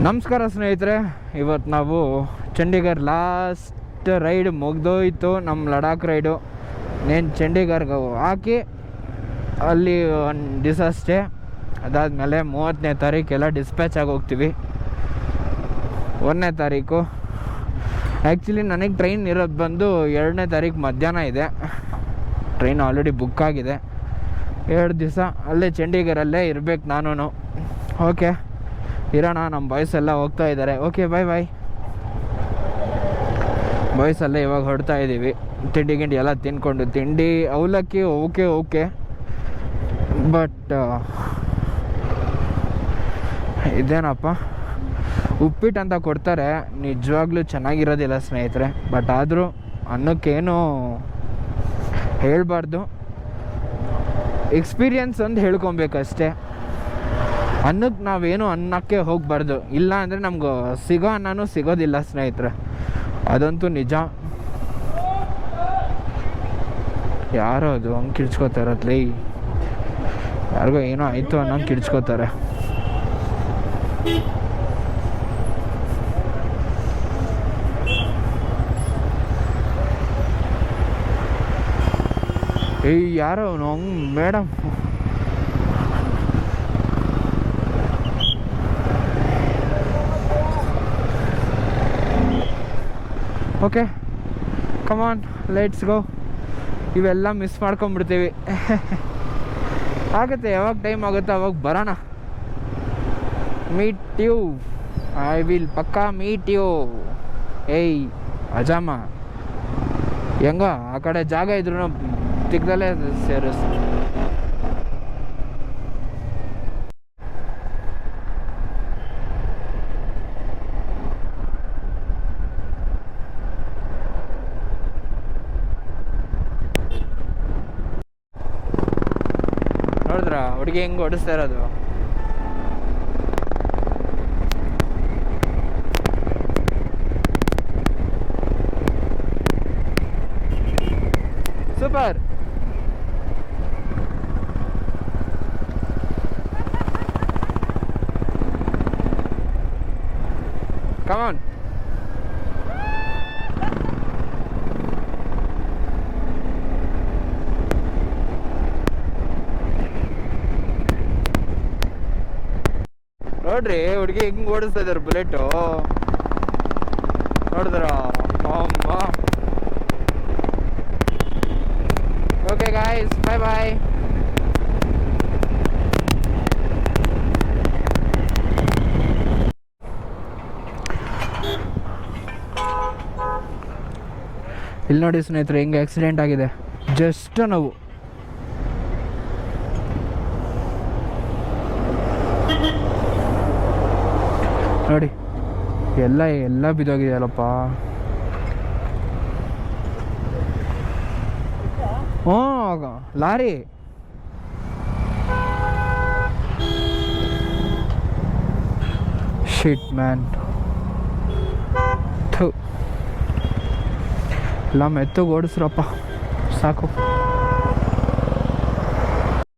ನಮಸ್ಕಾರ ಸ್ನೇಹಿತರೆ, ಇವತ್ತು ನಾವು ಚಂಡೀಗಢ ಲಾಸ್ಟ್ ರೈಡ್ ಮುಗ್ದೋಯ್ತು. ನಮ್ಮ ಲಡಾಖ್ ರೈಡು ನೇನು ಚಂಡೀಗಢಗೆ ಹಾಕಿ ಅಲ್ಲಿ ಒಂದು ದಿವಸ ಅಷ್ಟೇ. ಅದಾದಮೇಲೆ 30ನೇ ತಾರೀಕೆಲ್ಲ ಡಿಸ್ಪ್ಯಾಚ್ ಆಗಿ ಹೋಗ್ತೀವಿ. 1ನೇ ತಾರೀಕು ಆ್ಯಕ್ಚುಲಿ ನನಗೆ ಟ್ರೈನ್ ಇರೋದು ಬಂದು 2ನೇ ತಾರೀಕು ಮಧ್ಯಾಹ್ನ ಇದೆ. ಟ್ರೈನ್ ಆಲ್ರೆಡಿ ಬುಕ್ ಆಗಿದೆ. 2 ದಿವಸ ಅಲ್ಲೇ ಚಂಡೀಗಢಲ್ಲೇ ಇರಬೇಕು ನಾನು. ಓಕೆ ಇರೋಣ. ನಮ್ಮ ಬಾಯ್ಸ್ ಎಲ್ಲ ಹೋಗ್ತಾ ಇದ್ದಾರೆ. ಓಕೆ ಬಾಯ್ ಬಾಯ್. ಬಾಯ್ಸ್ ಎಲ್ಲ ಇವಾಗ ಹೊರಡ್ತಾ ಇದ್ದೀವಿ. ತಿಂಡಿ ಎಲ್ಲ ತಿನ್ಕೊಂಡು, ತಿಂಡಿ ಅವಲಕ್ಕಿ ಓಕೆ ಬಟ್ ಇದೇನಪ್ಪ ಉಪ್ಪಿಟ್ಟು ಅಂತ ಕೊಡ್ತಾರೆ, ನಿಜವಾಗ್ಲೂ ಚೆನ್ನಾಗಿರೋದಿಲ್ಲ ಸ್ನೇಹಿತರೆ. ಬಟ್ ಆದರೂ ಅನ್ನಕ್ಕೇನು ಹೇಳಬಾರ್ದು, ಎಕ್ಸ್ಪೀರಿಯನ್ಸ್ ಅಂತ ಹೇಳ್ಕೊಬೇಕಷ್ಟೇ. ಅನ್ನಕ್ಕೆ ನಾವೇನು ಅನ್ನಕ್ಕೆ ಹೋಗಬಾರ್ದು, ಇಲ್ಲ ಅಂದರೆ ನಮ್ಗೆ ಸಿಗೋ ಅನ್ನನೂ ಸಿಗೋದಿಲ್ಲ ಸ್ನೇಹಿತರೆ, ಅದಂತೂ ನಿಜ. ಯಾರೋ ಅದು ಹಂಗೆ ಕಿಡ್ಸ್ಕೋತಾರತ್ಲೇ, ಯಾರಿಗೋ ಏನೋ ಆಯಿತು ಅನ್ನೋಂಗೆ ಕಿಡ್ಸ್ಕೋತಾರೆ. ಏಯ್ ಯಾರೋ ಅವನು ಹಂಗೆ madam. Okay come on let's go. ಇವೆಲ್ಲ ಮಿಸ್ ಮಾಡ್ಕೊಂಬಿಡ್ತೀವಿ. ಆಗುತ್ತೆ, ಯಾವಾಗ ಟೈಮ್ ಆಗುತ್ತೆ ಅವಾಗ ಬರೋಣ. ಮೀಟ್ ಯು, ಐ ವಿಲ್ ಪಕ್ಕಾ ಮೀಟ್ ಯು. ಏಯ್ ಅಜಾಮ, ಹೆಂಗ ಆ ಕಡೆ ಜಾಗ ಇದ್ರು ತಿಕ್ಕದಲ್ಲೇ ಸೇರಿಸ್. ನೋಡಿದ್ರ ಹುಡುಗಿ ಹೆಂಗೆ ಓಡಿಸ್ತಾ ಇರೋದು. ಸೂಪರ್. ಕಮಾನ್. ನೋಡ್ರಿ ಹುಡುಗಿ ಹೆಂಗ್ ಓಡಿಸ್ತಾ ಇದಾರೆ ಬುಲೆಟು, ನೋಡಿದ್ರ. ಓಕೆ ಗಾಯ್ಸ್, ಬಾಯ್ ಬಾಯ್. ಇಲ್ಲಿ ನೋಡಿ ಸ್ನೇಹಿತರೆ, ಹೆಂಗೆ ಆಕ್ಸಿಡೆಂಟ್ ಆಗಿದೆ. ಜಸ್ಟ್ ನಾವು ನೋಡಿ ಎಲ್ಲ ಬಿದ್ದೋಗಿದೆಯಲ್ಲಪ್ಪ. ಲಾರಿ ಶಿಟ್ ಮ್ಯಾನ್. ಎಲ್ಲ ಮೆತ್ತಗೆ ಓಡಿಸ್ರಪ್ಪ ಸಾಕು.